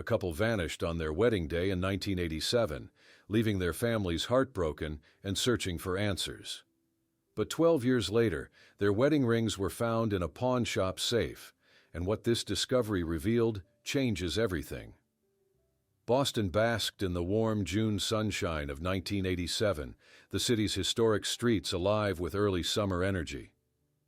couple vanished on their wedding day in 1987, leaving their families heartbroken and searching for answers. But 12 years later, their wedding rings were found in a pawn shop safe, and what this discovery revealed changes everything. Boston basked in the warm June sunshine of 1987, the city's historic streets alive with early summer energy.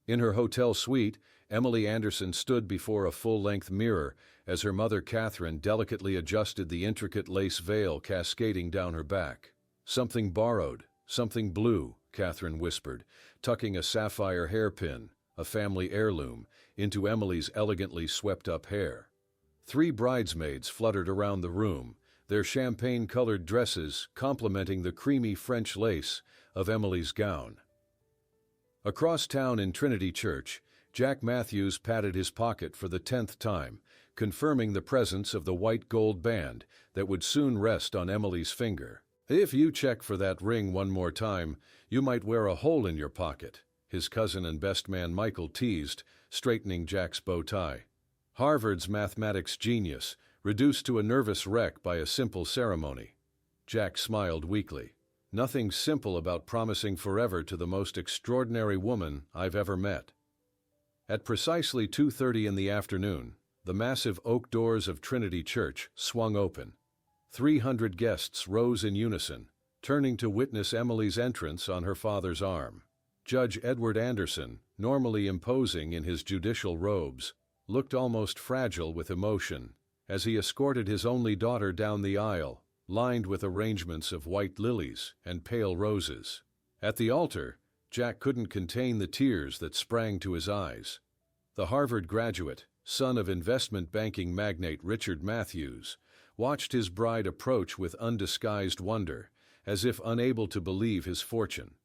In her hotel suite, Emily Anderson stood before a full-length mirror as her mother Catherine delicately adjusted the intricate lace veil cascading down her back. "Something borrowed, something blue," Catherine whispered, tucking a sapphire hairpin, a family heirloom, into Emily's elegantly swept-up hair. 3 bridesmaids fluttered around the room, their champagne-colored dresses complementing the creamy French lace of Emily's gown. Across town in Trinity Church, Jack Matthews patted his pocket for the 10th time, confirming the presence of the white gold band that would soon rest on Emily's finger. "If you check for that ring one more time, you might wear a hole in your pocket," his cousin and best man Michael teased, straightening Jack's bow tie. Harvard's mathematics genius, reduced to a nervous wreck by a simple ceremony. Jack smiled weakly. "Nothing simple about promising forever to the most extraordinary woman I've ever met." At precisely 2:30 in the afternoon, the massive oak doors of Trinity Church swung open. 300 guests rose in unison, turning to witness Emily's entrance on her father's arm. Judge Edward Anderson, normally imposing in his judicial robes, looked almost fragile with emotion as he escorted his only daughter down the aisle, lined with arrangements of white lilies and pale roses. At the altar, Jack couldn't contain the tears that sprang to his eyes. The Harvard graduate, son of investment banking magnate Richard Matthews, watched his bride approach with undisguised wonder, as if unable to believe his fortune.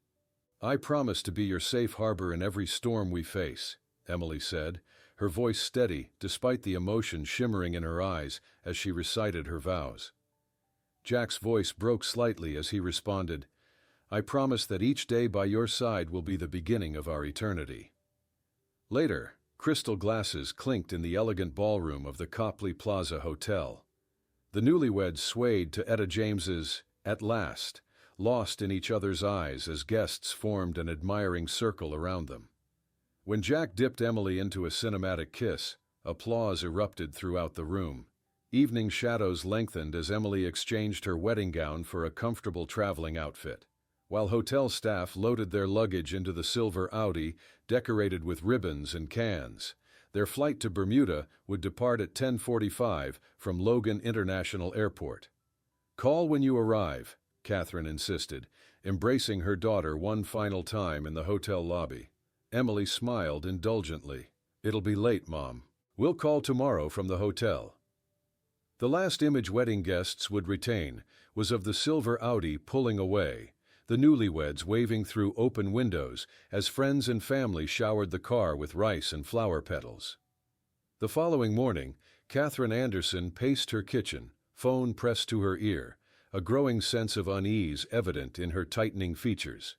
"I promise to be your safe harbor in every storm we face," Emily said, her voice steady despite the emotion shimmering in her eyes as she recited her vows. Jack's voice broke slightly as he responded, "I promise that each day by your side will be the beginning of our eternity." Later, crystal glasses clinked in the elegant ballroom of the Copley Plaza Hotel. The newlyweds swayed to Etta James's "At Last," lost in each other's eyes as guests formed an admiring circle around them. When Jack dipped Emily into a cinematic kiss, applause erupted throughout the room. Evening shadows lengthened as Emily exchanged her wedding gown for a comfortable traveling outfit, while hotel staff loaded their luggage into the silver Audi decorated with ribbons and cans. Their flight to Bermuda would depart at 10:45 from Logan International Airport. "Call when you arrive," Catherine insisted, embracing her daughter one final time in the hotel lobby. Emily smiled indulgently. "It'll be late, Mom. We'll call tomorrow from the hotel." The last image wedding guests would retain was of the silver Audi pulling away, the newlyweds waving through open windows as friends and family showered the car with rice and flower petals. The following morning, Catherine Anderson paced her kitchen, phone pressed to her ear, a growing sense of unease evident in her tightening features.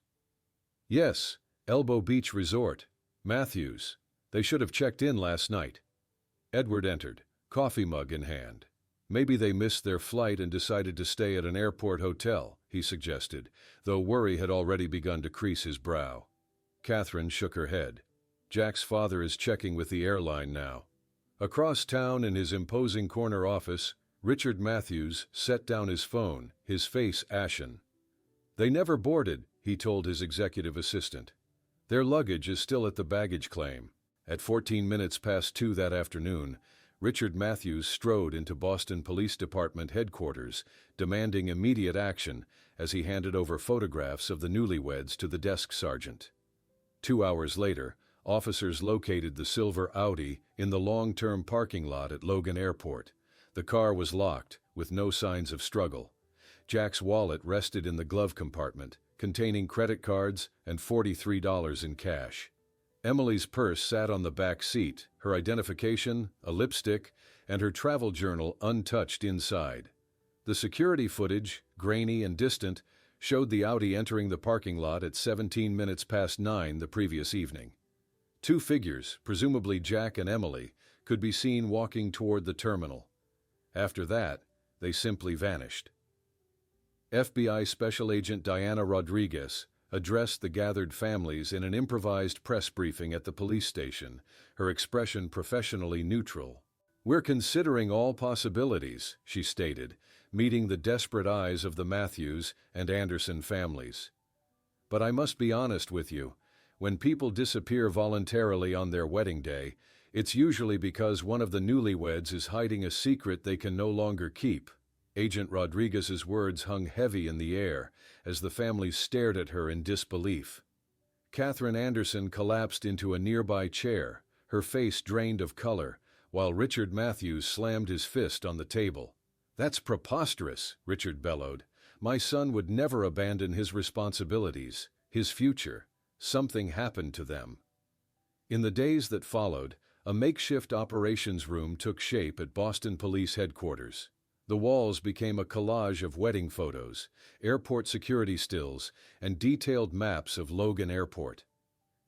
"Yes, Elbow Beach Resort, Matthews. They should have checked in last night." Edward entered, coffee mug in hand. "Maybe they missed their flight and decided to stay at an airport hotel," he suggested, though worry had already begun to crease his brow. Catherine shook her head. "Jack's father is checking with the airline now." Across town in his imposing corner office, Richard Matthews set down his phone, his face ashen. "They never boarded," he told his executive assistant. "Their luggage is still at the baggage claim." At 14 minutes past 2 that afternoon, Richard Matthews strode into Boston Police Department headquarters, demanding immediate action as he handed over photographs of the newlyweds to the desk sergeant. 2 hours later, officers located the silver Audi in the long-term parking lot at Logan Airport. The car was locked, with no signs of struggle. Jack's wallet rested in the glove compartment, containing credit cards and $43 in cash. Emily's purse sat on the back seat, her identification, a lipstick, and her travel journal untouched inside. The security footage, grainy and distant, showed the Audi entering the parking lot at 17 minutes past 9 the previous evening. 2 figures, presumably Jack and Emily, could be seen walking toward the terminal. After that, they simply vanished. FBI Special Agent Diana Rodriguez addressed the gathered families in an improvised press briefing at the police station, her expression professionally neutral. "We're considering all possibilities," she stated, meeting the desperate eyes of the Matthews and Anderson families. "But I must be honest with you, when people disappear voluntarily on their wedding day, it's usually because one of the newlyweds is hiding a secret they can no longer keep." Agent Rodriguez's words hung heavy in the air as the families stared at her in disbelief. Catherine Anderson collapsed into a nearby chair, her face drained of color, while Richard Matthews slammed his fist on the table. "That's preposterous," Richard bellowed. "My son would never abandon his responsibilities, his future. Something happened to them." In the days that followed, a makeshift operations room took shape at Boston Police Headquarters. The walls became a collage of wedding photos, airport security stills, and detailed maps of Logan Airport.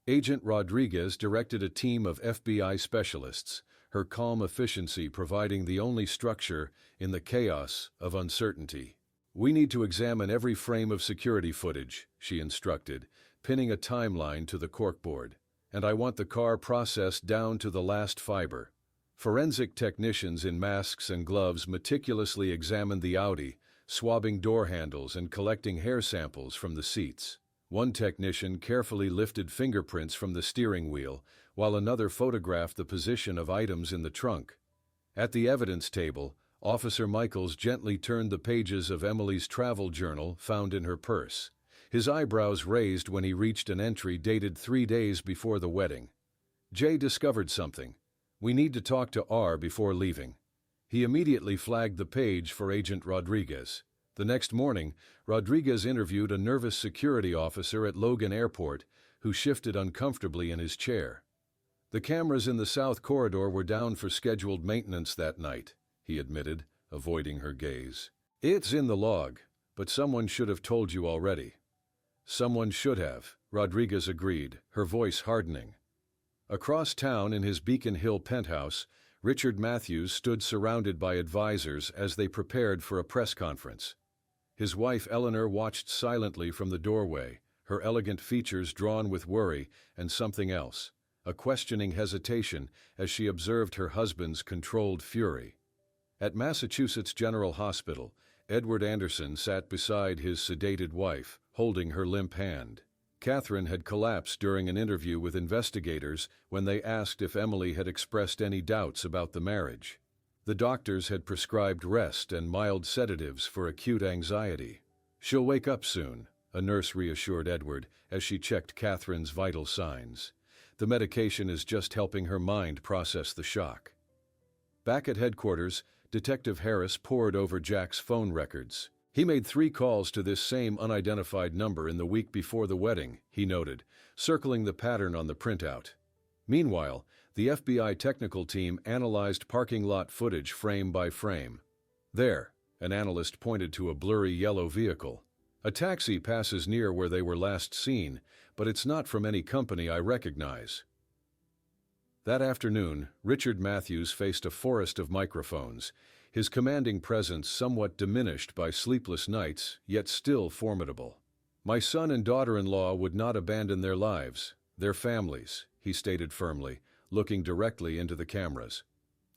Agent Rodriguez directed a team of FBI specialists, her calm efficiency providing the only structure in the chaos of uncertainty. "We need to examine every frame of security footage," she instructed, pinning a timeline to the corkboard. "And I want the car processed down to the last fiber." Forensic technicians in masks and gloves meticulously examined the Audi, swabbing door handles and collecting hair samples from the seats. One technician carefully lifted fingerprints from the steering wheel, while another photographed the position of items in the trunk. At the evidence table, Officer Michaels gently turned the pages of Emily's travel journal found in her purse. His eyebrows raised when he reached an entry dated 3 days before the wedding. "Jay discovered something. We need to talk to R before leaving." He immediately flagged the page for Agent Rodriguez. The next morning, Rodriguez interviewed a nervous security officer at Logan Airport who shifted uncomfortably in his chair. "The cameras in the South Corridor were down for scheduled maintenance that night," he admitted, avoiding her gaze. "It's in the log, but someone should have told you already." "Someone should have," Rodriguez agreed, her voice hardening. Across town in his Beacon Hill penthouse, Richard Matthews stood surrounded by advisors as they prepared for a press conference. His wife Eleanor watched silently from the doorway, her elegant features drawn with worry and something else, a questioning hesitation as she observed her husband's controlled fury. At Massachusetts General Hospital, Edward Anderson sat beside his sedated wife, holding her limp hand. Catherine had collapsed during an interview with investigators when they asked if Emily had expressed any doubts about the marriage. The doctors had prescribed rest and mild sedatives for acute anxiety. "She'll wake up soon," a nurse reassured Edward as she checked Catherine's vital signs. "The medication is just helping her mind process the shock." Back at headquarters, Detective Harris pored over Jack's phone records. "He made 3 calls to this same unidentified number in the week before the wedding," he noted, circling the pattern on the printout. Meanwhile, the FBI technical team analyzed parking lot footage frame by frame. "There," an analyst pointed to a blurry yellow vehicle. "A taxi passes near where they were last seen, but it's not from any company I recognize." That afternoon, Richard Matthews faced a forest of microphones, his commanding presence somewhat diminished by sleepless nights, yet still formidable. "My son and daughter-in-law would not abandon their lives, their families," he stated firmly, looking directly into the cameras.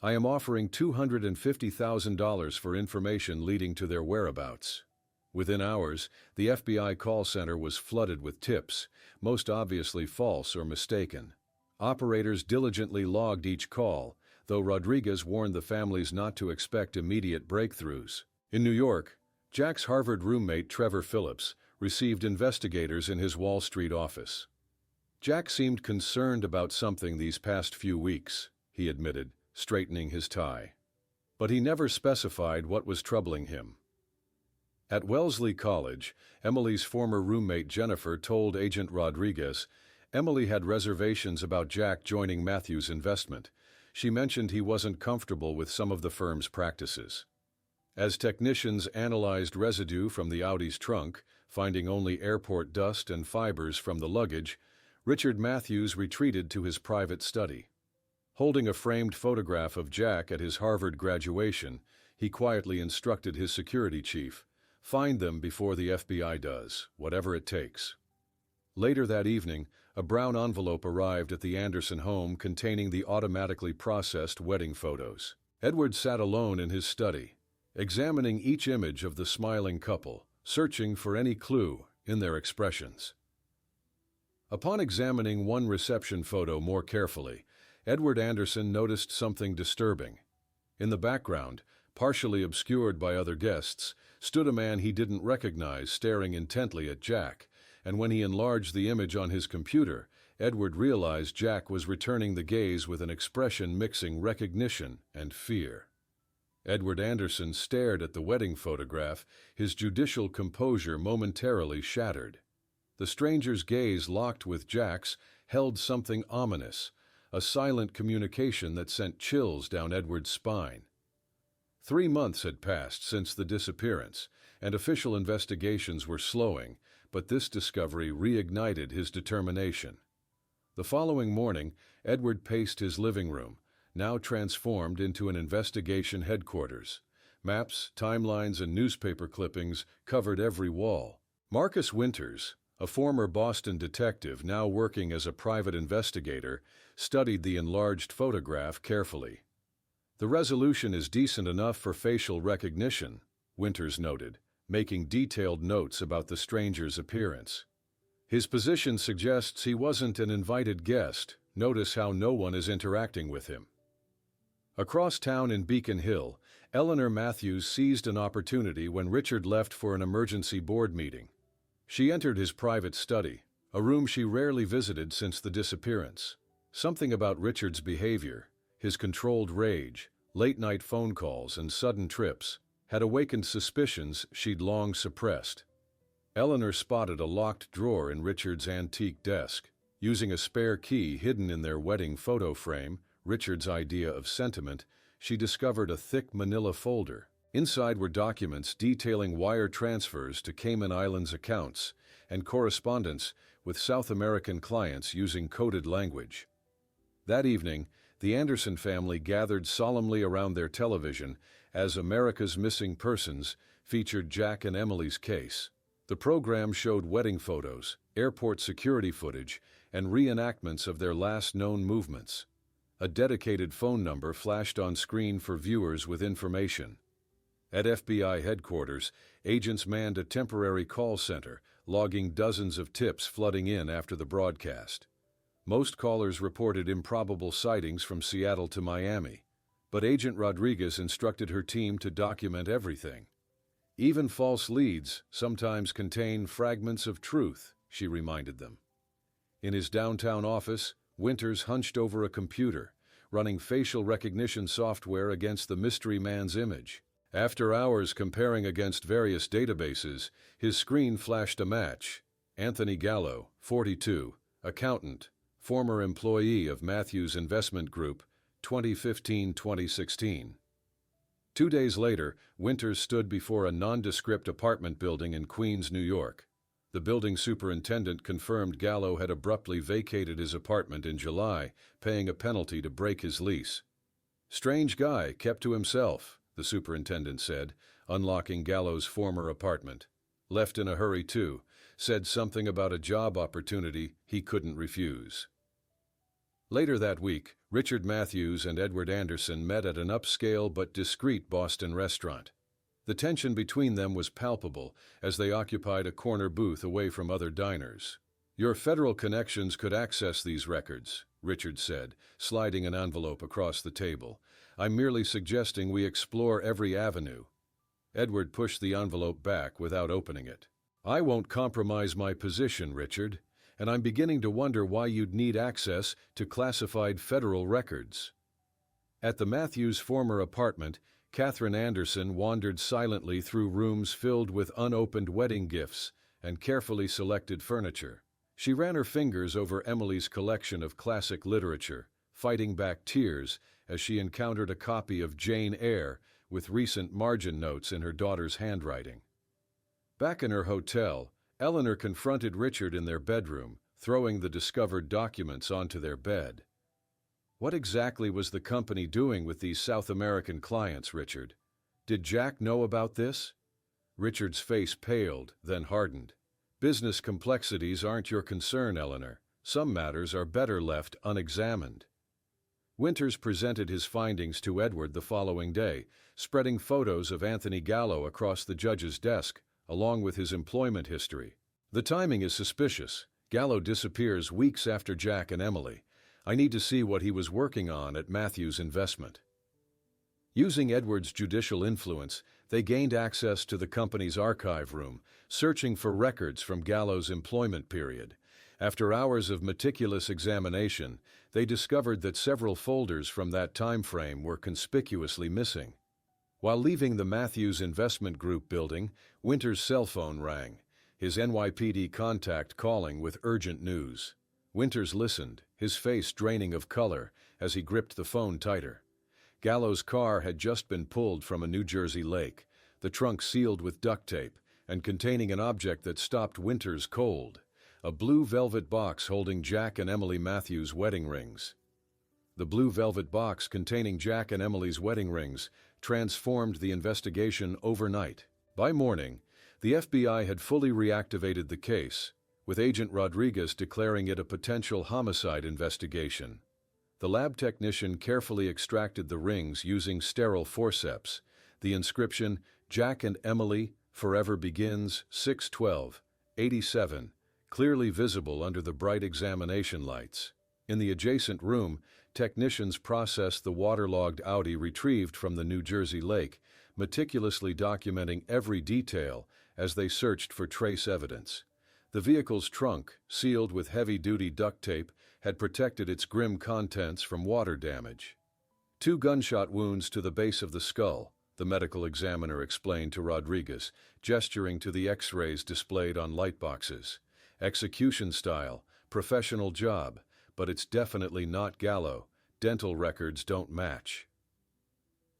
"I am offering $250,000 for information leading to their whereabouts." Within hours, the FBI call center was flooded with tips, most obviously false or mistaken. Operators diligently logged each call, though Rodriguez warned the families not to expect immediate breakthroughs. In New York, Jack's Harvard roommate Trevor Phillips received investigators in his Wall Street office. "Jack seemed concerned about something these past few weeks," he admitted, straightening his tie. "But he never specified what was troubling him." At Wellesley College, Emily's former roommate Jennifer told Agent Rodriguez Emily had reservations about Jack joining Matthews' investment. She mentioned he wasn't comfortable with some of the firm's practices. As technicians analyzed residue from the Audi's trunk, finding only airport dust and fibers from the luggage, Richard Matthews retreated to his private study. Holding a framed photograph of Jack at his Harvard graduation, He quietly instructed his security chief, "Find them before the FBI does, whatever it takes." Later that evening, a brown envelope arrived at the Anderson home containing the automatically processed wedding photos. Edward sat alone in his study, examining each image of the smiling couple, searching for any clue in their expressions. Upon examining one reception photo more carefully, Edward Anderson noticed something disturbing. In the background, partially obscured by other guests, stood a man he didn't recognize staring intently at Jack, and when he enlarged the image on his computer, Edward realized Jack was returning the gaze with an expression mixing recognition and fear. Edward Anderson stared at the wedding photograph, his judicial composure momentarily shattered. The stranger's gaze, locked with Jack's, held something ominous, a silent communication that sent chills down Edward's spine. 3 months had passed since the disappearance, and official investigations were slowing, but this discovery reignited his determination. The following morning, Edward paced his living room, now transformed into an investigation headquarters. Maps, timelines, and newspaper clippings covered every wall. Marcus Winters, a former Boston detective now working as a private investigator, studied the enlarged photograph carefully. "The resolution is decent enough for facial recognition," Winters noted, making detailed notes about the stranger's appearance. "His position suggests he wasn't an invited guest. Notice how no one is interacting with him." Across town in Beacon Hill, Eleanor Matthews seized an opportunity when Richard left for an emergency board meeting. She entered his private study, a room she rarely visited since the disappearance. Something about Richard's behavior, his controlled rage, late-night phone calls, and sudden trips, had awakened suspicions she'd long suppressed. Eleanor spotted a locked drawer in Richard's antique desk. Using a spare key hidden in their wedding photo frame, Richard's idea of sentiment, she discovered a thick manila folder. Inside were documents detailing wire transfers to Cayman Islands accounts and correspondence with South American clients using coded language. That evening, the Anderson family gathered solemnly around their television as America's Missing Persons featured Jack and Emily's case. The program showed wedding photos, airport security footage, and reenactments of their last known movements. A dedicated phone number flashed on screen for viewers with information. At FBI headquarters, agents manned a temporary call center, logging dozens of tips flooding in after the broadcast. Most callers reported improbable sightings from Seattle to Miami, but Agent Rodriguez instructed her team to document everything. "Even false leads sometimes contain fragments of truth," she reminded them. In his downtown office, Winters hunched over a computer, running facial recognition software against the mystery man's image. After hours comparing against various databases, his screen flashed a match. Anthony Gallo, 42, accountant, former employee of Matthews Investment Group, 2015-2016. 2 days later, Winters stood before a nondescript apartment building in Queens, New York. The building superintendent confirmed Gallo had abruptly vacated his apartment in July, paying a penalty to break his lease. "Strange guy, kept to himself," the superintendent said, unlocking Gallo's former apartment. "Left in a hurry, too. Said something about a job opportunity he couldn't refuse." Later that week, Richard Matthews and Edward Anderson met at an upscale but discreet Boston restaurant. The tension between them was palpable as they occupied a corner booth away from other diners. "Your federal connections could access these records," Richard said, sliding an envelope across the table. "I'm merely suggesting we explore every avenue." Edward pushed the envelope back without opening it. "I won't compromise my position, Richard, and I'm beginning to wonder why you'd need access to classified federal records." At the Matthews' former apartment, Catherine Anderson wandered silently through rooms filled with unopened wedding gifts and carefully selected furniture. She ran her fingers over Emily's collection of classic literature, fighting back tears as she encountered a copy of Jane Eyre with recent margin notes in her daughter's handwriting. Back in her hotel, Eleanor confronted Richard in their bedroom, throwing the discovered documents onto their bed. "What exactly was the company doing with these South American clients, Richard? Did Jack know about this? Richard's face paled, then hardened. Business complexities aren't your concern, Eleanor. Some matters are better left unexamined. Winters presented his findings to Edward the following day, spreading photos of Anthony Gallo across the judge's desk, along with his employment history. The timing is suspicious. Gallo disappears weeks after Jack and Emily. I need to see what he was working on at Matthews Investment. Using Edward's judicial influence, they gained access to the company's archive room, searching for records from Gallo's employment period. After hours of meticulous examination, they discovered that several folders from that time frame were conspicuously missing. While leaving the Matthews Investment Group building, Winters' cell phone rang, his NYPD contact calling with urgent news. Winters listened, his face draining of color as he gripped the phone tighter. Gallo's car had just been pulled from a New Jersey lake, the trunk sealed with duct tape and containing an object that stopped Winters cold, a blue velvet box holding Jack and Emily Matthews' wedding rings. The blue velvet box containing Jack and Emily's wedding rings transformed the investigation overnight. By morning, the FBI had fully reactivated the case, with Agent Rodriguez declaring it a potential homicide investigation. The lab technician carefully extracted the rings using sterile forceps. The inscription, Jack and Emily, Forever Begins, 6/12/87, clearly visible under the bright examination lights. In the adjacent room, technicians processed the waterlogged Audi retrieved from the New Jersey lake, meticulously documenting every detail as they searched for trace evidence. The vehicle's trunk, sealed with heavy-duty duct tape, had protected its grim contents from water damage. 2 gunshot wounds to the base of the skull, the medical examiner explained to Rodriguez, gesturing to the X-rays displayed on lightboxes. Execution style, professional job, but it's definitely not Gallo. Dental records don't match.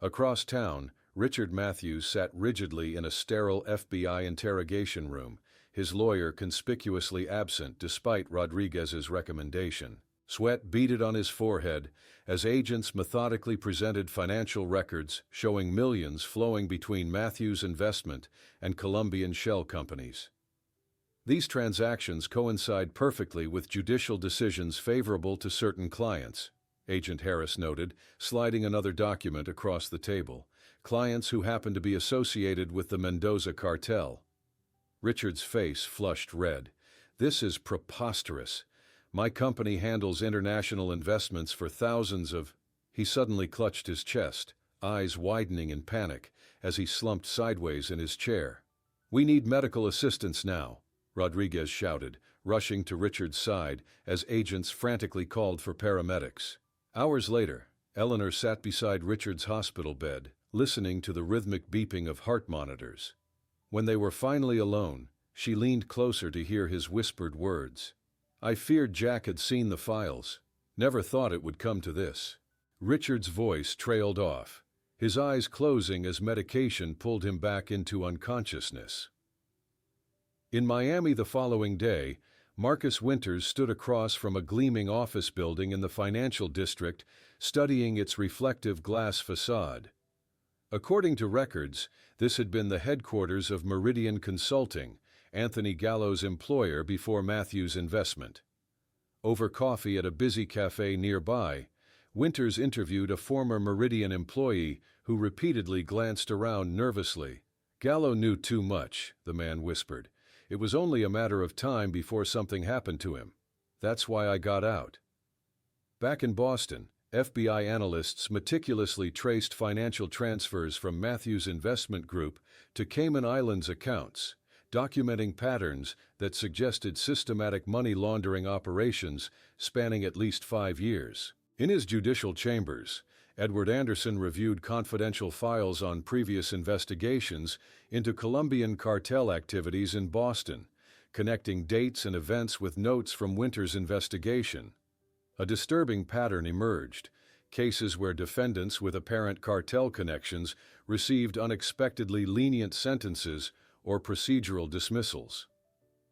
Across town, Richard Matthews sat rigidly in a sterile FBI interrogation room, his lawyer conspicuously absent despite Rodriguez's recommendation. Sweat beaded on his forehead as agents methodically presented financial records showing millions flowing between Matthews Investment and Colombian shell companies. These transactions coincide perfectly with judicial decisions favorable to certain clients, Agent Harris noted, sliding another document across the table. Clients who happen to be associated with the Mendoza cartel. Richard's face flushed red. This is preposterous. My company handles international investments for thousands of... He suddenly clutched his chest, eyes widening in panic as he slumped sideways in his chair. We need medical assistance now, Rodriguez shouted, rushing to Richard's side as agents frantically called for paramedics. Hours later, Eleanor sat beside Richard's hospital bed, listening to the rhythmic beeping of heart monitors. When they were finally alone, she leaned closer to hear his whispered words. I feared Jack had seen the files. Never thought it would come to this. Richard's voice trailed off, his eyes closing as medication pulled him back into unconsciousness. In Miami the following day, Marcus Winters stood across from a gleaming office building in the financial district, studying its reflective glass facade. According to records, this had been the headquarters of Meridian Consulting, Anthony Gallo's employer before Matthews Investment. Over coffee at a busy cafe nearby, Winters interviewed a former Meridian employee who repeatedly glanced around nervously. Gallo knew too much, the man whispered. It was only a matter of time before something happened to him. That's why I got out. Back in Boston, FBI analysts meticulously traced financial transfers from Matthews Investment Group to Cayman Islands accounts, documenting patterns that suggested systematic money laundering operations spanning at least 5 years. In his judicial chambers, Edward Anderson reviewed confidential files on previous investigations into Colombian cartel activities in Boston, connecting dates and events with notes from Winters' investigation. A disturbing pattern emerged: cases where defendants with apparent cartel connections received unexpectedly lenient sentences or procedural dismissals.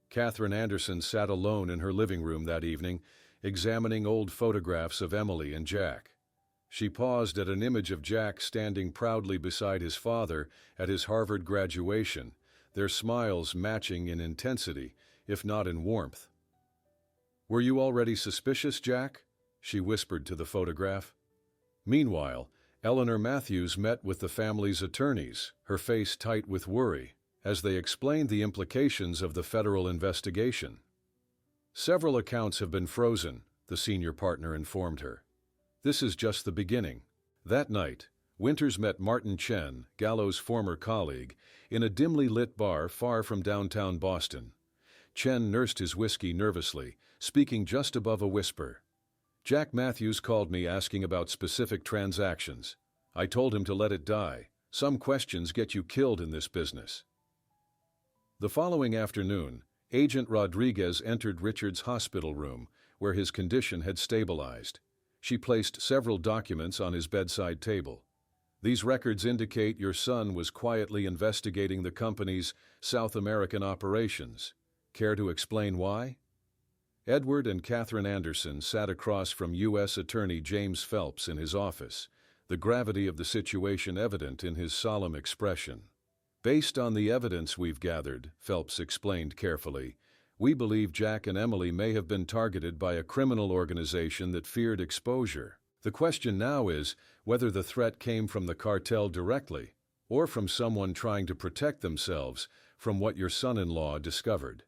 Catherine Anderson sat alone in her living room that evening, examining old photographs of Emily and Jack. She paused at an image of Jack standing proudly beside his father at his Harvard graduation, their smiles matching in intensity, if not in warmth. "Were you already suspicious, Jack?" she whispered to the photograph. Meanwhile, Eleanor Matthews met with the family's attorneys, her face tight with worry, as they explained the implications of the federal investigation. "Several accounts have been frozen," the senior partner informed her. "This is just the beginning." That night, Winters met Martin Chen, Gallo's former colleague, in a dimly lit bar far from downtown Boston. Chen nursed his whiskey nervously, speaking just above a whisper. "Jack Matthews called me asking about specific transactions. I told him to let it die. Some questions get you killed in this business." The following afternoon, Agent Rodriguez entered Richard's hospital room, where his condition had stabilized. She placed several documents on his bedside table. "These records indicate your son was quietly investigating the company's South American operations. Care to explain why?" Edward and Catherine Anderson sat across from U.S. Attorney James Phelps in his office, the gravity of the situation evident in his solemn expression. "Based on the evidence we've gathered," Phelps explained carefully, "we believe Jack and Emily may have been targeted by a criminal organization that feared exposure. The question now is whether the threat came from the cartel directly or from someone trying to protect themselves from what your son-in-law discovered."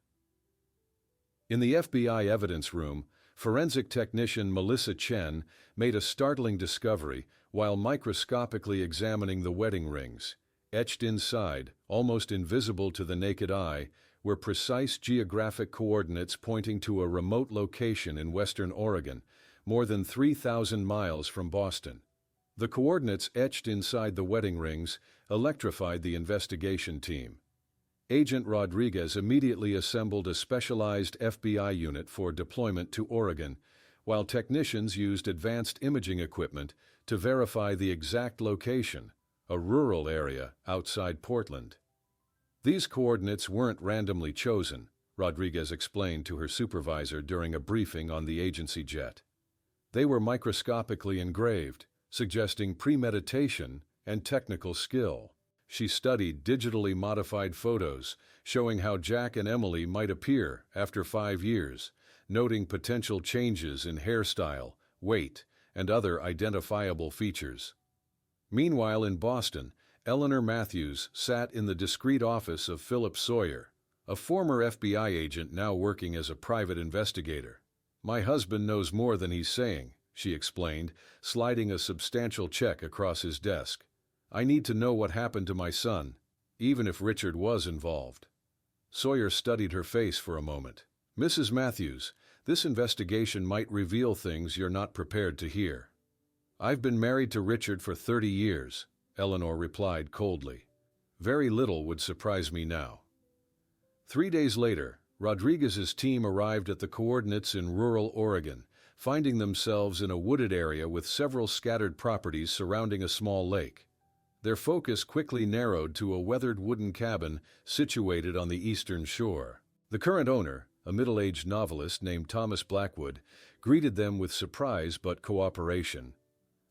In the FBI evidence room, forensic technician Melissa Chen made a startling discovery while microscopically examining the wedding rings. Etched inside, almost invisible to the naked eye, were precise geographic coordinates pointing to a remote location in western Oregon, more than 3,000 miles from Boston. The coordinates etched inside the wedding rings electrified the investigation team. Agent Rodriguez immediately assembled a specialized FBI unit for deployment to Oregon, while technicians used advanced imaging equipment to verify the exact location, a rural area outside Portland. "These coordinates weren't randomly chosen," Rodriguez explained to her supervisor during a briefing on the agency jet. "They were microscopically engraved, suggesting premeditation and technical skill." She studied digitally modified photos showing how Jack and Emily might appear after 5 years, noting potential changes in hairstyle, weight, and other identifiable features. Meanwhile, in Boston, Eleanor Matthews sat in the discreet office of Philip Sawyer, a former FBI agent now working as a private investigator. "My husband knows more than he's saying," she explained, sliding a substantial check across his desk. "I need to know what happened to my son, even if Richard was involved." Sawyer studied her face for a moment. "Mrs. Matthews, this investigation might reveal things you're not prepared to hear." "I've been married to Richard for 30 years, Eleanor replied coldly. "Very little would surprise me now." 3 days later, Rodriguez's team arrived at the coordinates in rural Oregon, finding themselves in a wooded area with several scattered properties surrounding a small lake. Their focus quickly narrowed to a weathered wooden cabin situated on the eastern shore. The current owner, a middle-aged novelist named Thomas Blackwood, greeted them with surprise but cooperation.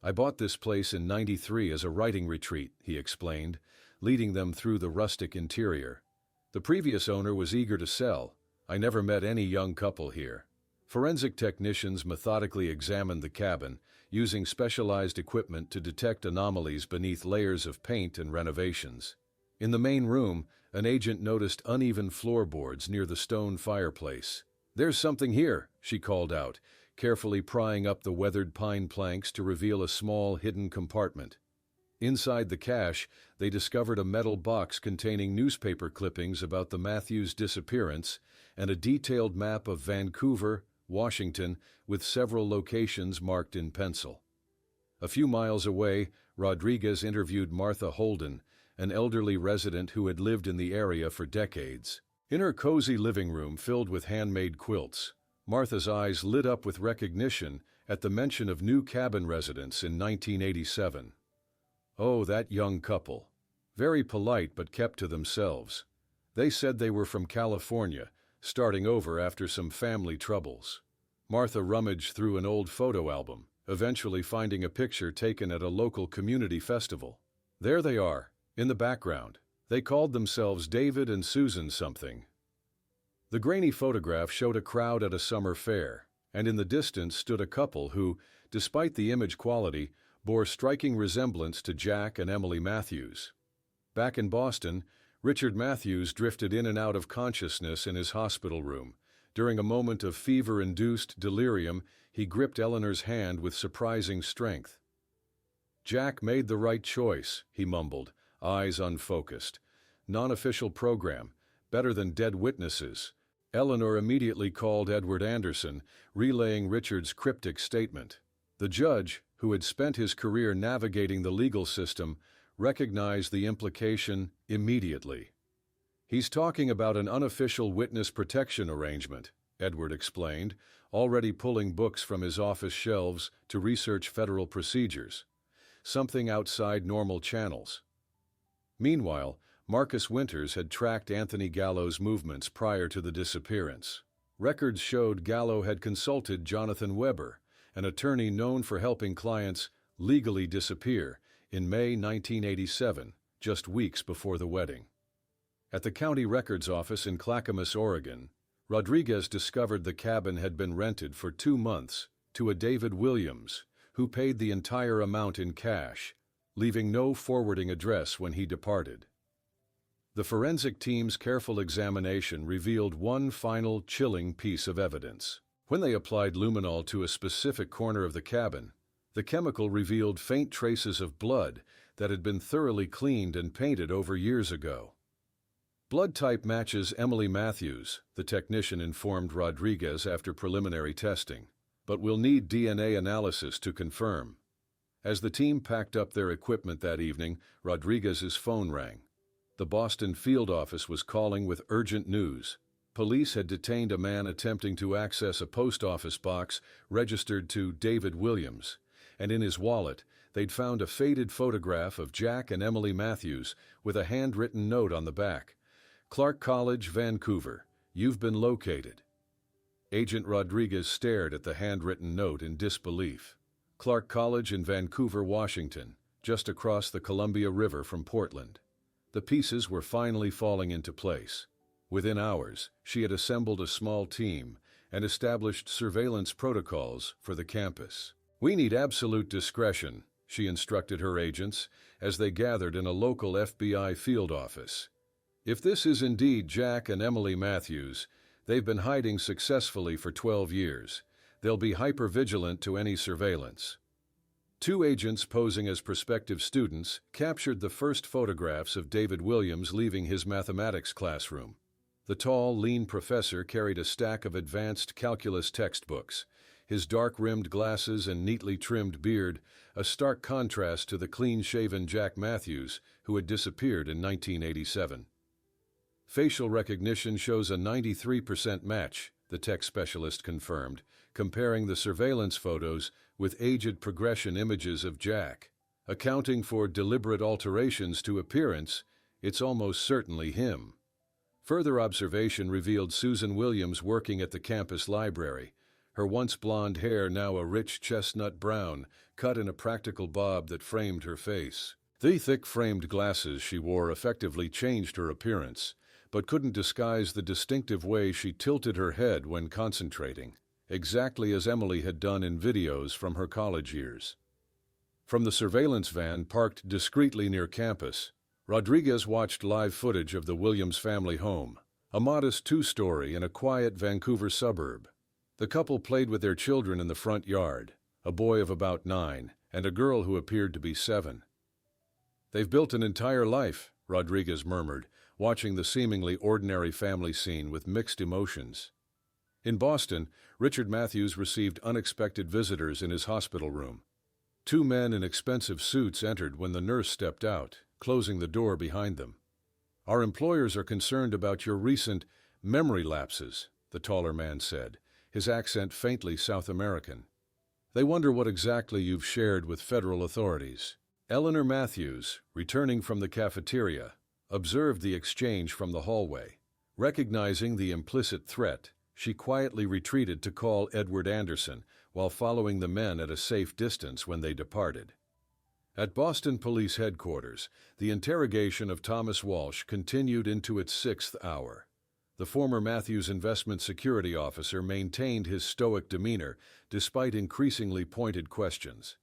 "I bought this place in '93 as a writing retreat," he explained, leading them through the rustic interior. "The previous owner was eager to sell. I never met any young couple here." Forensic technicians methodically examined the cabin, using specialized equipment to detect anomalies beneath layers of paint and renovations. In the main room, an agent noticed uneven floorboards near the stone fireplace. "There's something here," she called out, carefully prying up the weathered pine planks to reveal a small hidden compartment. Inside the cache, they discovered a metal box containing newspaper clippings about the Matthews disappearance and a detailed map of Vancouver, Washington, with several locations marked in pencil. A few miles away, Rodriguez interviewed Martha Holden, an elderly resident who had lived in the area for decades. In her cozy living room filled with handmade quilts, Martha's eyes lit up with recognition at the mention of new cabin residents in 1987. Oh, that young couple. Very polite but kept to themselves. They said they were from California, starting over after some family troubles. Martha rummaged through an old photo album, eventually finding a picture taken at a local community festival. There they are, in the background. They called themselves David and Susan something. The grainy photograph showed a crowd at a summer fair, and in the distance stood a couple who, despite the image quality, bore striking resemblance to Jack and Emily Matthews. Back in Boston, Richard Matthews drifted in and out of consciousness in his hospital room. During a moment of fever-induced delirium, he gripped Eleanor's hand with surprising strength. "Jack made the right choice," he mumbled, eyes unfocused. "Non-official program, better than dead witnesses." Eleanor immediately called Edward Anderson, relaying Richard's cryptic statement. The judge, who had spent his career navigating the legal system, recognized the implication immediately. "He's talking about an unofficial witness protection arrangement," Edward explained, already pulling books from his office shelves to research federal procedures. Something outside normal channels. Meanwhile, Marcus Winters had tracked Anthony Gallo's movements prior to the disappearance. Records showed Gallo had consulted Jonathan Weber, an attorney known for helping clients legally disappear, in May 1987, just weeks before the wedding. At the county records office in Clackamas, Oregon, Rodriguez discovered the cabin had been rented for 2 months to a David Williams, who paid the entire amount in cash, leaving no forwarding address when he departed. The forensic team's careful examination revealed one final chilling piece of evidence. When they applied luminol to a specific corner of the cabin, the chemical revealed faint traces of blood that had been thoroughly cleaned and painted over years ago. "Blood type matches Emily Matthews," the technician informed Rodriguez after preliminary testing, "but we'll need DNA analysis to confirm." As the team packed up their equipment that evening, Rodriguez's phone rang. The Boston field office was calling with urgent news. Police had detained a man attempting to access a post office box registered to David Williams, and in his wallet they'd found a faded photograph of Jack and Emily Matthews with a handwritten note on the back. "Clark College, Vancouver. You've been located." Agent Rodriguez stared at the handwritten note in disbelief. Clark College in Vancouver, Washington, just across the Columbia River from Portland. The pieces were finally falling into place. Within hours, she had assembled a small team and established surveillance protocols for the campus. "We need absolute discretion," she instructed her agents as they gathered in a local FBI field office. "If this is indeed Jack and Emily Matthews, they've been hiding successfully for 12 years. They'll be hypervigilant to any surveillance." 2 agents posing as prospective students captured the first photographs of David Williams leaving his mathematics classroom. The tall, lean professor carried a stack of advanced calculus textbooks, his dark-rimmed glasses and neatly trimmed beard a stark contrast to the clean-shaven Jack Matthews, who had disappeared in 1987. "Facial recognition shows a 93% match," the tech specialist confirmed, comparing the surveillance photos with aged progression images of Jack. "Accounting for deliberate alterations to appearance, it's almost certainly him." Further observation revealed Susan Williams working at the campus library, her once blonde hair now a rich chestnut brown, cut in a practical bob that framed her face. The thick-framed glasses she wore effectively changed her appearance, but couldn't disguise the distinctive way she tilted her head when concentrating, exactly as Emily had done in videos from her college years. From the surveillance van parked discreetly near campus, Rodriguez watched live footage of the Williams family home, a modest 2-story in a quiet Vancouver suburb. The couple played with their children in the front yard, a boy of about 9 and a girl who appeared to be 7. "They've built an entire life," Rodriguez murmured, watching the seemingly ordinary family scene with mixed emotions. In Boston, Richard Matthews received unexpected visitors in his hospital room. 2 men in expensive suits entered when the nurse stepped out, closing the door behind them. "Our employers are concerned about your recent memory lapses," the taller man said, his accent faintly South American. "They wonder what exactly you've shared with federal authorities." Eleanor Matthews, returning from the cafeteria, observed the exchange from the hallway. Recognizing the implicit threat, she quietly retreated to call Edward Anderson, while following the men at a safe distance when they departed. At Boston Police Headquarters, the interrogation of Thomas Walsh continued into its sixth hour. The former Matthews investment security officer maintained his stoic demeanor despite increasingly pointed questions.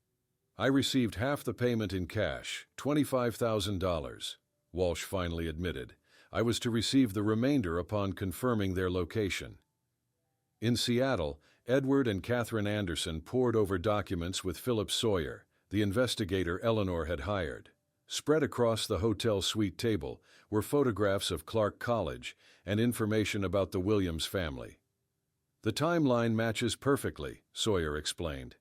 "I received half the payment in cash, $25,000, Walsh finally admitted. "I was to receive the remainder upon confirming their location." In Seattle, Edward and Catherine Anderson pored over documents with Philip Sawyer, the investigator Eleanor had hired. Spread across the hotel suite table were photographs of Clark College and information about the Williams family. "The timeline matches perfectly," Sawyer explained.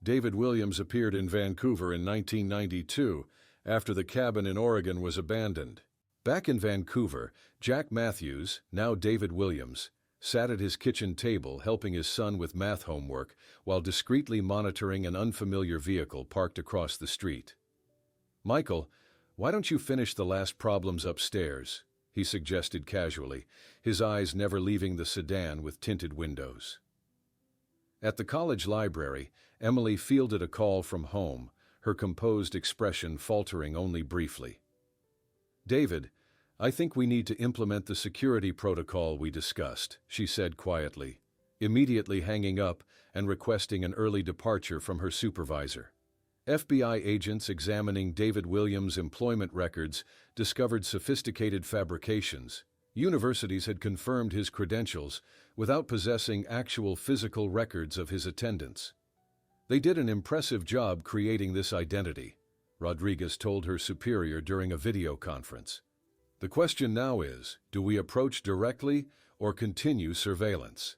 "David Williams appeared in Vancouver in 1992 after the cabin in Oregon was abandoned. Back in Vancouver, Jack Matthews, now David Williams, sat at his kitchen table helping his son with math homework while discreetly monitoring an unfamiliar vehicle parked across the street. "Michael, why don't you finish the last problems upstairs?" he suggested casually, his eyes never leaving the sedan with tinted windows. At the college library, Emily fielded a call from home, her composed expression faltering only briefly. "David, I think we need to implement the security protocol we discussed," she said quietly, immediately hanging up and requesting an early departure from her supervisor. FBI agents examining David Williams' employment records discovered sophisticated fabrications. Universities had confirmed his credentials without possessing actual physical records of his attendance. "They did an impressive job creating this identity," Rodriguez told her superior during a video conference. "The question now is, do we approach directly or continue surveillance?"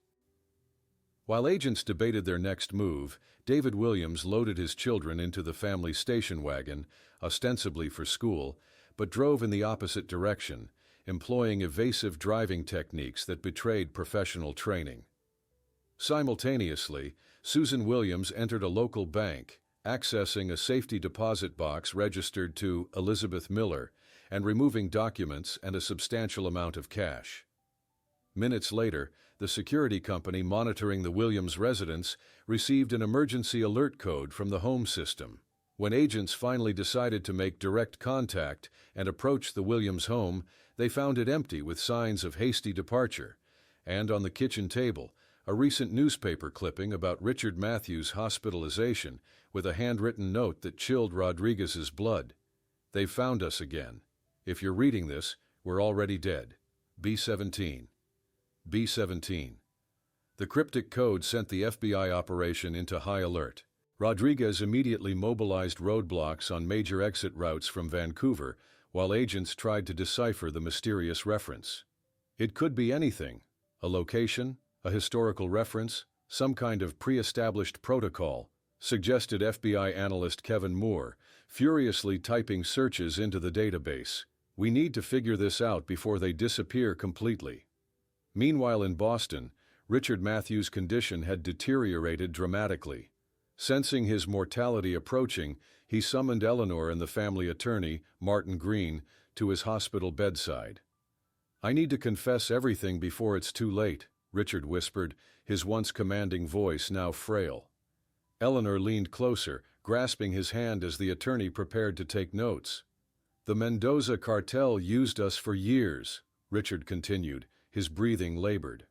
While agents debated their next move, David Williams loaded his children into the family station wagon, ostensibly for school, but drove in the opposite direction, employing evasive driving techniques that betrayed professional training. Simultaneously, Susan Williams entered a local bank, accessing a safety deposit box registered to Elizabeth Miller and removing documents and a substantial amount of cash. Minutes later, the security company monitoring the Williams residence received an emergency alert code from the home system. When agents finally decided to make direct contact and approach the Williams home, they found it empty with signs of hasty departure, and on the kitchen table, a recent newspaper clipping about Richard Matthews' hospitalization with a handwritten note that chilled Rodriguez's blood. "They've found us again. If you're reading this, we're already dead. B-17. B-17. The cryptic code sent the FBI operation into high alert. Rodriguez immediately mobilized roadblocks on major exit routes from Vancouver while agents tried to decipher the mysterious reference. It could be anything: a location, a historical reference, some kind of pre-established protocol, suggested FBI analyst Kevin Moore, furiously typing searches into the database. "We need to figure this out before they disappear completely." Meanwhile in Boston, Richard Matthews' condition had deteriorated dramatically. Sensing his mortality approaching, he summoned Eleanor and the family attorney, Martin Green, to his hospital bedside. "I need to confess everything before it's too late," Richard whispered, his once commanding voice now frail. Eleanor leaned closer, grasping his hand as the attorney prepared to take notes. "The Mendoza cartel used us for years," Richard continued, his breathing labored.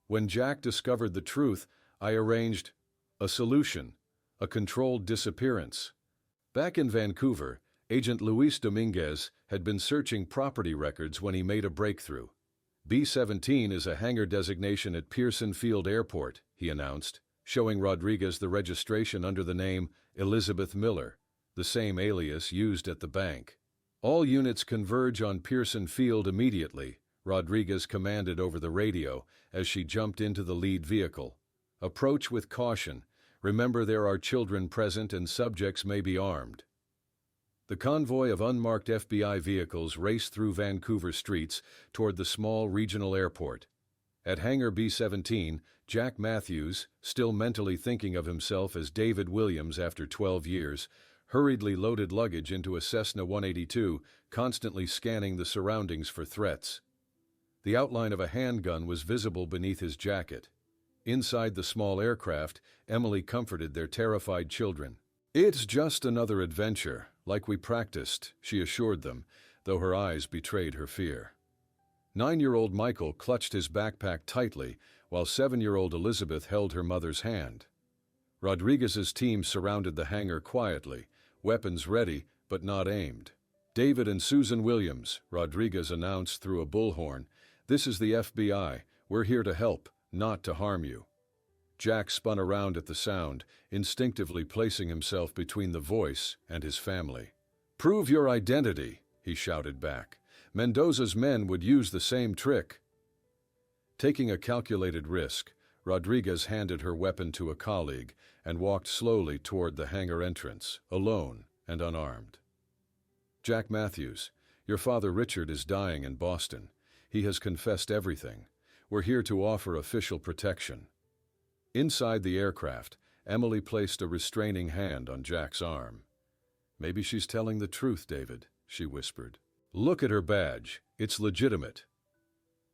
"When Jack discovered the truth, I arranged a solution, a controlled disappearance." Back in Vancouver, Agent Luis Dominguez had been searching property records when he made a breakthrough. "B-17 is a hangar designation at Pearson Field Airport," he announced, showing Rodriguez the registration under the name Elizabeth Miller, the same alias used at the bank. "All units converge on Pearson Field immediately," Rodriguez commanded over the radio as she jumped into the lead vehicle. "Approach with caution. Remember there are children present and subjects may be armed." The convoy of unmarked FBI vehicles raced through Vancouver streets toward the small regional airport. At Hangar B-17, Jack Matthews, still mentally thinking of himself as David Williams after 12 years, hurriedly loaded luggage into a Cessna 182, constantly scanning the surroundings for threats. The outline of a handgun was visible beneath his jacket. Inside the small aircraft, Emily comforted their terrified children. "It's just another adventure, like we practiced," she assured them, though her eyes betrayed her fear. 9-year-old Michael clutched his backpack tightly, while 7-year-old Elizabeth held her mother's hand. Rodriguez's team surrounded the hangar quietly, weapons ready but not aimed. "David and Susan Williams," Rodriguez announced through a bullhorn. "This is the FBI. We're here to help, not to harm you." Jack spun around at the sound, instinctively placing himself between the voice and his family. "Prove your identity," he shouted back. "Mendoza's men would use the same trick." Taking a calculated risk, Rodriguez handed her weapon to a colleague and walked slowly toward the hangar entrance, alone and unarmed. "Jack Matthews, your father Richard is dying in Boston. He has confessed everything. We're here to offer official protection." Inside the aircraft, Emily placed a restraining hand on Jack's arm. "Maybe she's telling the truth, David," she whispered. "Look at her badge. It's legitimate."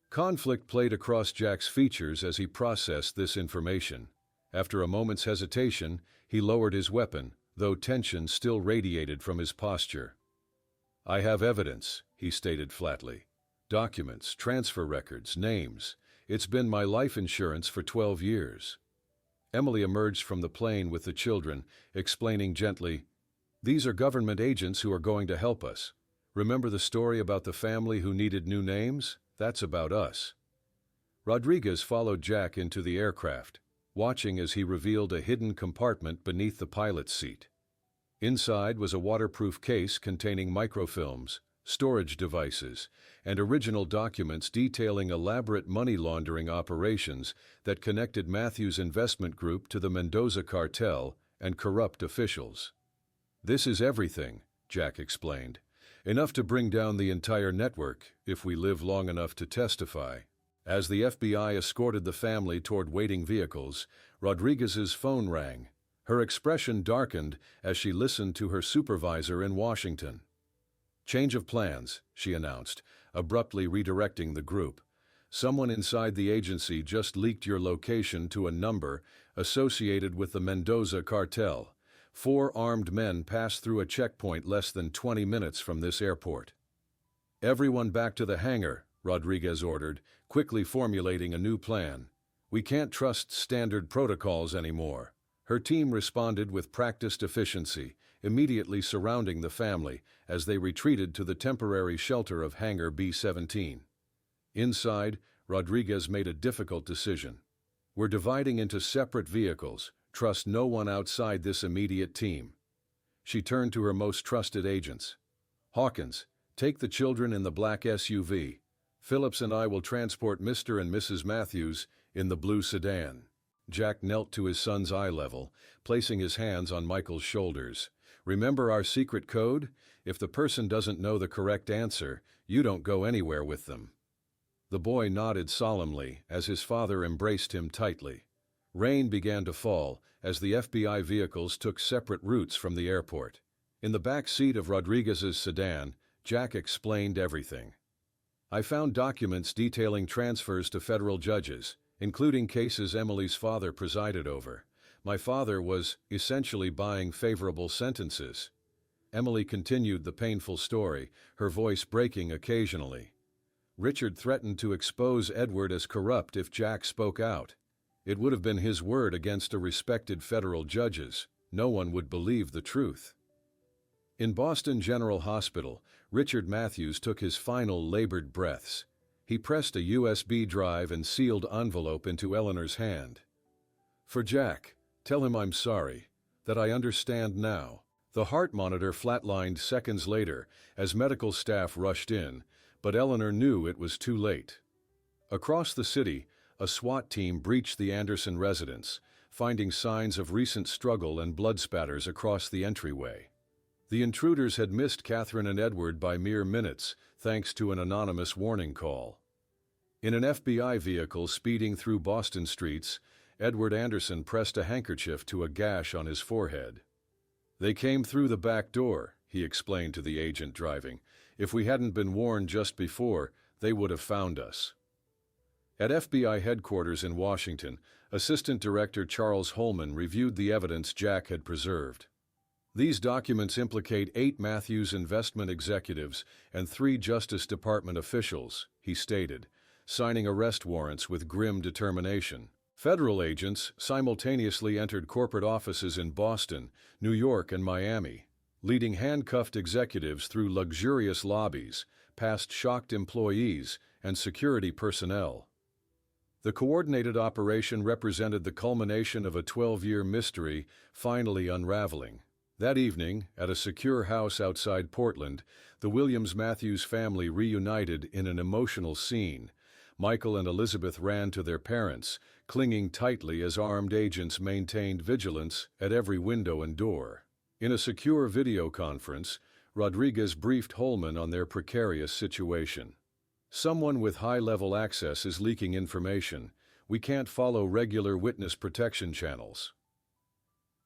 Conflict played across Jack's features as he processed this information. After a moment's hesitation, he lowered his weapon, though tension still radiated from his posture. "I have evidence," he stated flatly. "Documents, transfer records, names. It's been my life insurance for 12 years. Emily emerged from the plane with the children, explaining gently, "These are government agents who are going to help us. Remember the story about the family who needed new names? That's about us." Rodriguez followed Jack into the aircraft, watching as he revealed a hidden compartment beneath the pilot's seat. Inside was a waterproof case containing microfilms, storage devices, and original documents detailing elaborate money laundering operations that connected Matthews' investment group to the Mendoza cartel and corrupt officials. "This is everything," Jack explained. "Enough to bring down the entire network if we live long enough to testify." As the FBI escorted the family toward waiting vehicles, Rodriguez's phone rang. Her expression darkened as she listened to her supervisor in Washington. "Change of plans," she announced, abruptly redirecting the group. "Someone inside the agency just leaked your location to a number associated with the Mendoza cartel. 4 armed men passed through a checkpoint less than 20 minutes from this airport." "Everyone back to the hangar," Rodriguez ordered, quickly formulating a new plan. "We can't trust standard protocols anymore." Her team responded with practiced efficiency, immediately surrounding the family as they retreated to the temporary shelter of Hangar B-17. Inside, Rodriguez made a difficult decision. "We're dividing into separate vehicles. Trust no one outside this immediate team." She turned to her most trusted agents. "Hawkins, take the children in the black SUV. Phillips and I will transport Mr. and Mrs. Matthews in the blue sedan." Jack knelt to his son's eye level, placing his hands on Michael's shoulders. "Remember our secret code? If the person doesn't know the correct answer, you don't go anywhere with them." The boy nodded solemnly as his father embraced him tightly. Rain began to fall as the FBI vehicles took separate routes from the airport. In the back seat of Rodriguez's sedan, Jack explained everything. "I found documents detailing transfers to federal judges, including cases Emily's father presided over. My father was essentially buying favorable sentences." Emily continued the painful story, her voice breaking occasionally. "Richard threatened to expose Edward as corrupt if Jack spoke out. It would have been his word against a respected federal judge's. No one would believe the truth." In Boston General Hospital, Richard Matthews took his final labored breaths. He pressed a USB drive and sealed envelope into Eleanor's hand. "For Jack, tell him I'm sorry, that I understand now." The heart monitor flatlined seconds later as medical staff rushed in, but Eleanor knew it was too late. Across the city, a SWAT team breached the Anderson residence, finding signs of recent struggle and blood spatters across the entryway. The intruders had missed Catherine and Edward by mere minutes, thanks to an anonymous warning call. In an FBI vehicle speeding through Boston streets, Edward Anderson pressed a handkerchief to a gash on his forehead. "They came through the back door," he explained to the agent driving. "If we hadn't been warned just before, they would have found us." At FBI headquarters in Washington, Assistant Director Charles Holman reviewed the evidence Jack had preserved. These documents implicate 8 Matthews investment executives and 3 Justice Department officials, he stated, signing arrest warrants with grim determination. Federal agents simultaneously entered corporate offices in Boston, New York, and Miami, leading handcuffed executives through luxurious lobbies, past shocked employees and security personnel. The coordinated operation represented the culmination of a 12-year mystery finally unraveling. That evening, at a secure house outside Portland, the Williams-Matthews family reunited in an emotional scene. Michael and Elizabeth ran to their parents, clinging tightly as armed agents maintained vigilance at every window and door. In a secure video conference, Rodriguez briefed Holman on their precarious situation. "Someone with high-level access is leaking information. We can't follow regular witness protection channels."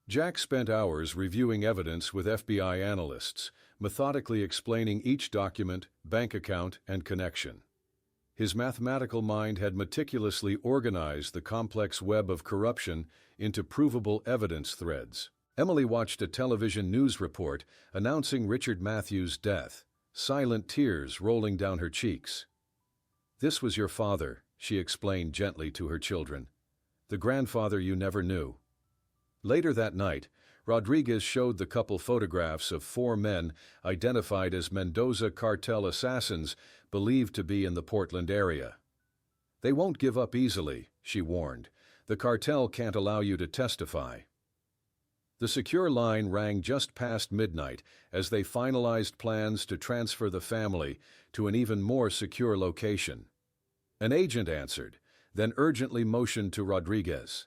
Jack spent hours reviewing evidence with FBI analysts, methodically explaining each document, bank account, and connection. His mathematical mind had meticulously organized the complex web of corruption into provable evidence threads. Emily watched a television news report announcing Richard Matthews' death, silent tears rolling down her cheeks. "This was your father," she explained gently to her children. "The grandfather you never knew." Later that night, Rodriguez showed the couple photographs of 4 men identified as Mendoza cartel assassins believed to be in the Portland area. "They won't give up easily," she warned. "The cartel can't allow you to testify." The secure line rang just past midnight as they finalized plans to transfer the family to an even more secure location. An agent answered, then urgently motioned to Rodriguez.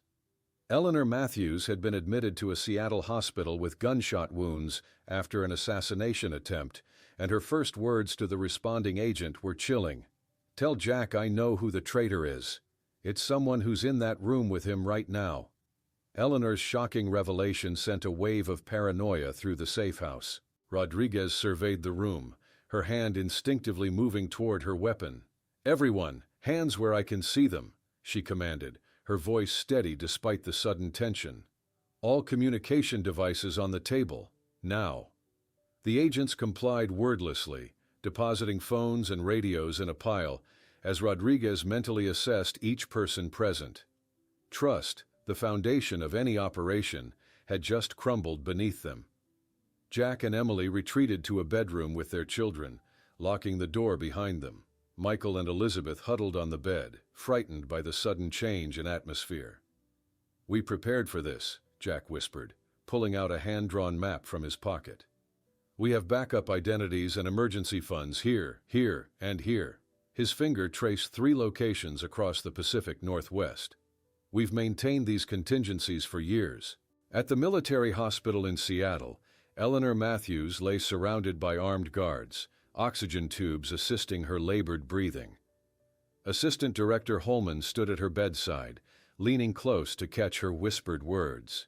Eleanor Matthews had been admitted to a Seattle hospital with gunshot wounds after an assassination attempt, and her first words to the responding agent were chilling. "Tell Jack I know who the traitor is. It's someone who's in that room with him right now." Eleanor's shocking revelation sent a wave of paranoia through the safe house. Rodriguez surveyed the room, her hand instinctively moving toward her weapon. "Everyone, hands where I can see them," she commanded, her voice steady despite the sudden tension. "All communication devices on the table, now." The agents complied wordlessly, depositing phones and radios in a pile, as Rodriguez mentally assessed each person present. Trust, the foundation of any operation, had just crumbled beneath them. Jack and Emily retreated to a bedroom with their children, locking the door behind them. Michael and Elizabeth huddled on the bed, frightened by the sudden change in atmosphere. "We prepared for this," Jack whispered, pulling out a hand-drawn map from his pocket. "We have backup identities and emergency funds here, here, and here." His finger traced 3 locations across the Pacific Northwest. "We've maintained these contingencies for years." At the military hospital in Seattle, Eleanor Matthews lay surrounded by armed guards, oxygen tubes assisting her labored breathing. Assistant Director Holman stood at her bedside, leaning close to catch her whispered words.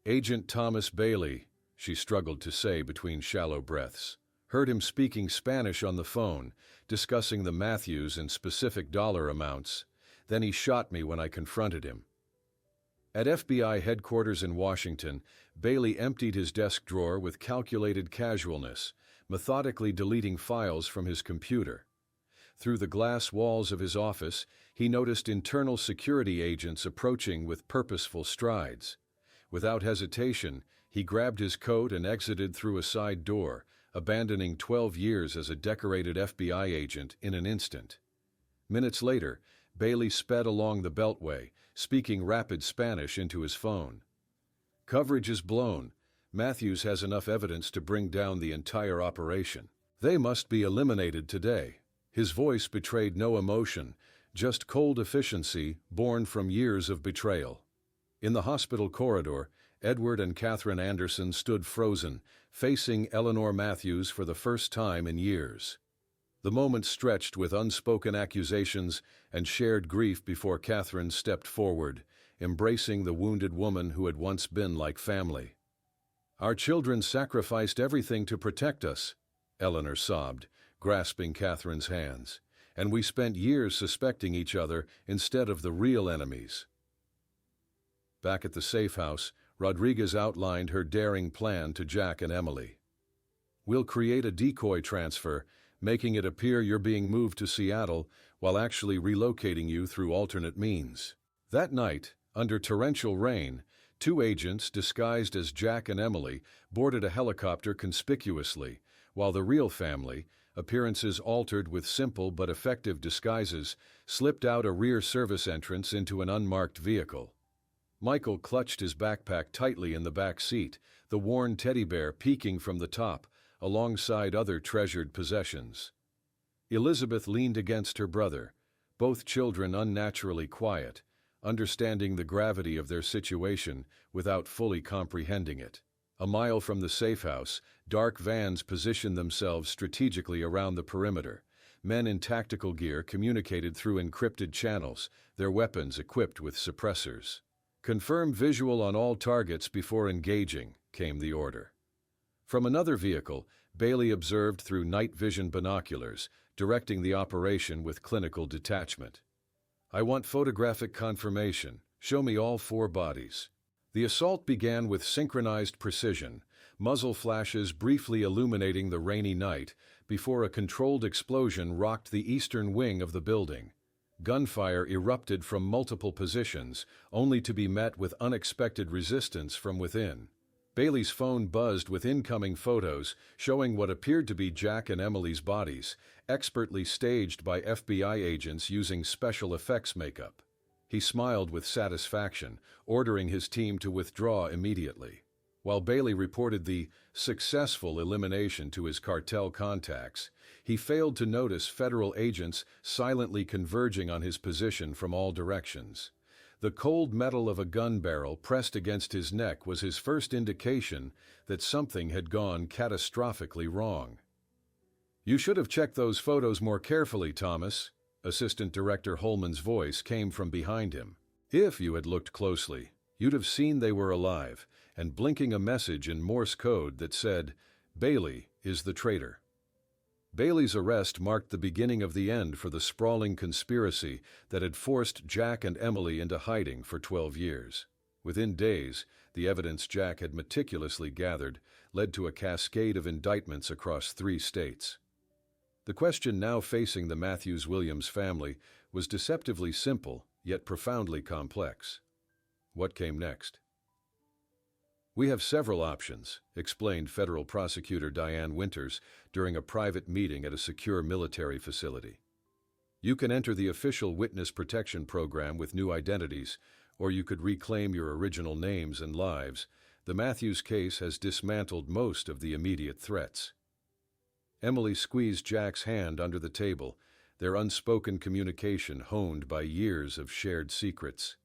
"Agent Thomas Bailey," she struggled to say between shallow breaths. Heard him speaking Spanish on the phone, discussing the Matthews and specific dollar amounts. Then he shot me when I confronted him. At FBI headquarters in Washington, Bailey emptied his desk drawer with calculated casualness, methodically deleting files from his computer. Through the glass walls of his office, he noticed internal security agents approaching with purposeful strides. Without hesitation, he grabbed his coat and exited through a side door, abandoning 12 years as a decorated FBI agent in an instant. Minutes later, Bailey sped along the Beltway, speaking rapid Spanish into his phone. "Coverage is blown. Matthews has enough evidence to bring down the entire operation. They must be eliminated today." His voice betrayed no emotion, just cold efficiency born from years of betrayal. In the hospital corridor, Edward and Catherine Anderson stood frozen, facing Eleanor Matthews for the first time in years. The moment stretched with unspoken accusations and shared grief before Catherine stepped forward, embracing the wounded woman who had once been like family. "Our children sacrificed everything to protect us," Eleanor sobbed, grasping Catherine's hands, "and we spent years suspecting each other instead of the real enemies." Back at the safe house, Rodriguez outlined her daring plan to Jack and Emily. "We'll create a decoy transfer, making it appear you're being moved to Seattle while actually relocating you through alternate means." That night, under torrential rain, two agents disguised as Jack and Emily boarded a helicopter conspicuously, while the real family, appearances altered with simple but effective disguises, slipped out a rear service entrance into an unmarked vehicle. Michael clutched his backpack tightly in the back seat, the worn teddy bear peeking from the top, alongside other treasured possessions. Elizabeth leaned against her brother, both children unnaturally quiet, understanding the gravity of their situation without fully comprehending it. A mile from the safe house, dark vans positioned themselves strategically around the perimeter. Men in tactical gear communicated through encrypted channels, their weapons equipped with suppressors. "Confirm visual on all targets before engaging," came the order. From another vehicle, Bailey observed through night vision binoculars, directing the operation with clinical detachment. "I want photographic confirmation. Show me all 4 bodies." The assault began with synchronized precision, muzzle flashes briefly illuminating the rainy night before a controlled explosion rocked the eastern wing of the building. Gunfire erupted from multiple positions, only to be met with unexpected resistance from within. Bailey's phone buzzed with incoming photos showing what appeared to be Jack and Emily's bodies, expertly staged by FBI agents using special effects makeup. He smiled with satisfaction, ordering his team to withdraw immediately. While Bailey reported the successful elimination to his cartel contacts, he failed to notice federal agents silently converging on his position from all directions. The cold metal of a gun barrel pressed against his neck was his first indication that something had gone catastrophically wrong. "You should have checked those photos more carefully, Thomas." Assistant Director Holman's voice came from behind him. "If you had looked closely, you'd have seen they were alive, and blinking a message in Morse code that said, 'Bailey is the traitor.'" Bailey's arrest marked the beginning of the end for the sprawling conspiracy that had forced Jack and Emily into hiding for 12 years. Within days, the evidence Jack had meticulously gathered led to a cascade of indictments across 3 states. The question now facing the Matthews-Williams family was deceptively simple, yet profoundly complex. What came next? "We have several options," explained Federal Prosecutor Diane Winters during a private meeting at a secure military facility. "You can enter the official witness protection program with new identities, or you could reclaim your original names and lives. The Matthews case has dismantled most of the immediate threats." Emily squeezed Jack's hand under the table, their unspoken communication honed by years of shared secrets.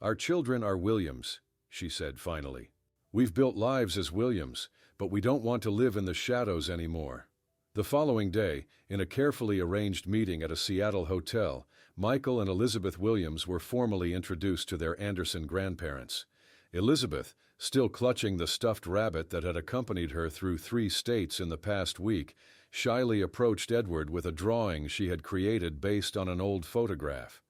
"Our children are Williams," she said finally. "We've built lives as Williams, but we don't want to live in the shadows anymore." The following day, in a carefully arranged meeting at a Seattle hotel, Michael and Elizabeth Williams were formally introduced to their Anderson grandparents. Elizabeth, still clutching the stuffed rabbit that had accompanied her through 3 states in the past week, shyly approached Edward with a drawing she had created based on an old photograph.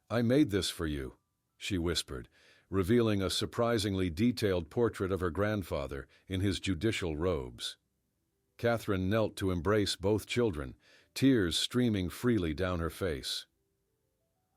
"I made this for you," she whispered, revealing a surprisingly detailed portrait of her grandfather in his judicial robes. Catherine knelt to embrace both children, tears streaming freely down her face.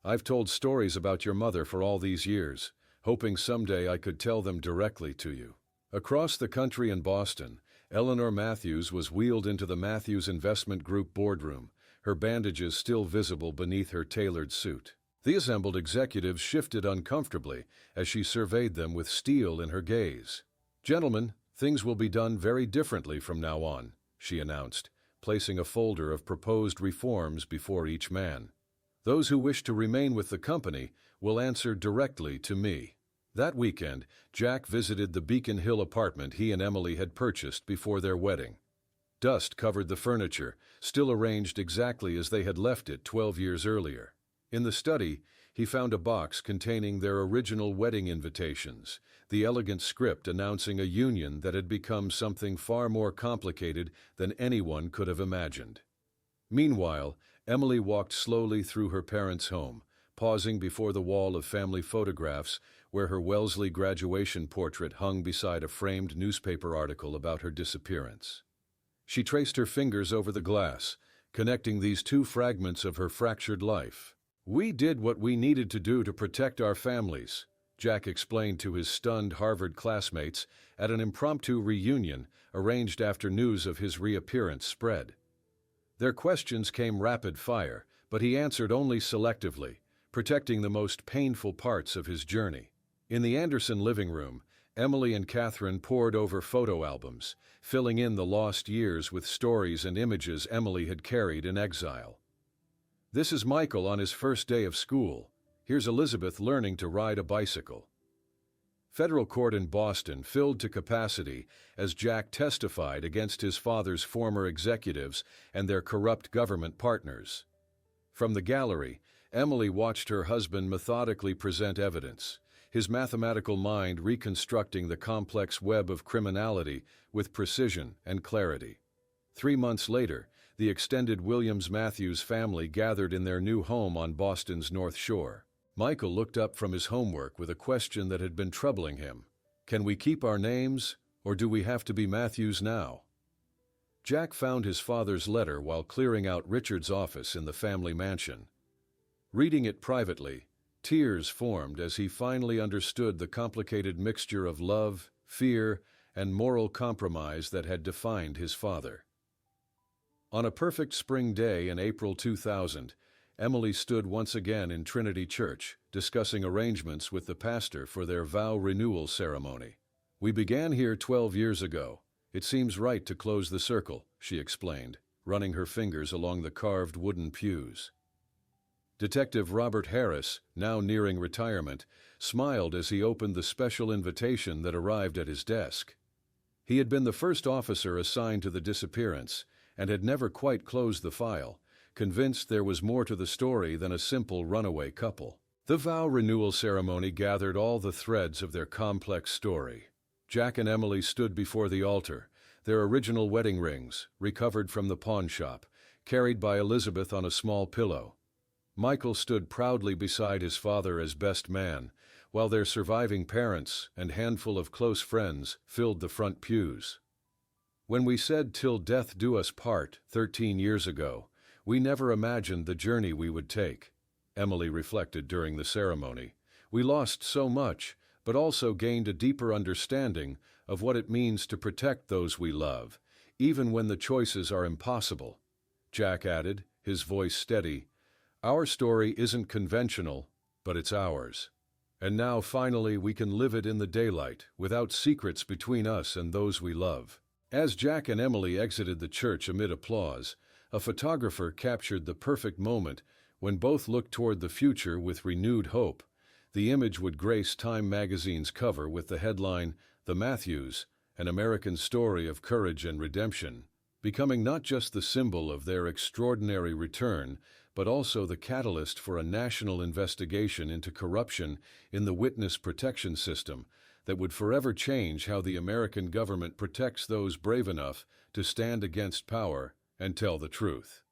"I've told stories about your mother for all these years, hoping someday I could tell them directly to you." Across the country in Boston, Eleanor Matthews was wheeled into the Matthews Investment Group boardroom, her bandages still visible beneath her tailored suit. The assembled executives shifted uncomfortably as she surveyed them with steel in her gaze. "Gentlemen, things will be done very differently from now on," she announced, placing a folder of proposed reforms before each man. "Those who wish to remain with the company will answer directly to me." That weekend, Jack visited the Beacon Hill apartment he and Emily had purchased before their wedding. Dust covered the furniture, still arranged exactly as they had left it 12 years earlier. In the study, he found a box containing their original wedding invitations, the elegant script announcing a union that had become something far more complicated than anyone could have imagined. Meanwhile, Emily walked slowly through her parents' home, pausing before the wall of family photographs where her Wellesley graduation portrait hung beside a framed newspaper article about her disappearance. She traced her fingers over the glass, connecting these two fragments of her fractured life. "We did what we needed to do to protect our families," Jack explained to his stunned Harvard classmates at an impromptu reunion arranged after news of his reappearance spread. Their questions came rapid fire, but he answered only selectively, protecting the most painful parts of his journey. In the Anderson living room, Emily and Catherine pored over photo albums, filling in the lost years with stories and images Emily had carried in exile. "This is Michael on his first day of school. Here's Elizabeth learning to ride a bicycle." Federal court in Boston filled to capacity as Jack testified against his father's former executives and their corrupt government partners. From the gallery, Emily watched her husband methodically present evidence, his mathematical mind reconstructing the complex web of criminality with precision and clarity. 3 months later, the extended Williams-Matthews family gathered in their new home on Boston's North Shore. Michael looked up from his homework with a question that had been troubling him. "Can we keep our names, or do we have to be Matthews now?" Jack found his father's letter while clearing out Richard's office in the family mansion. Reading it privately, tears formed as he finally understood the complicated mixture of love, fear, and moral compromise that had defined his father. On a perfect spring day in April 2000, Emily stood once again in Trinity Church, discussing arrangements with the pastor for their vow renewal ceremony. "We began here 12 years ago. It seems right to close the circle," she explained, running her fingers along the carved wooden pews. Detective Robert Harris, now nearing retirement, smiled as he opened the special invitation that arrived at his desk. He had been the first officer assigned to the disappearance and had never quite closed the file, convinced there was more to the story than a simple runaway couple. The vow renewal ceremony gathered all the threads of their complex story. Jack and Emily stood before the altar, their original wedding rings, recovered from the pawn shop, carried by Elizabeth on a small pillow. Michael stood proudly beside his father as best man, while their surviving parents and handful of close friends filled the front pews. "When we said 'till death do us part' 13 years ago, we never imagined the journey we would take," Emily reflected during the ceremony. "We lost so much, but also gained a deeper understanding of what it means to protect those we love, even when the choices are impossible." Jack added, his voice steady, "Our story isn't conventional, but it's ours. And now finally we can live it in the daylight, without secrets between us and those we love." As Jack and Emily exited the church amid applause, a photographer captured the perfect moment when both looked toward the future with renewed hope. The image would grace Time magazine's cover with the headline, "The Matthews, an American Story of Courage and Redemption," becoming not just the symbol of their extraordinary return, but also the catalyst for a national investigation into corruption in the witness protection system that would forever change how the American government protects those brave enough to stand against power and tell the truth.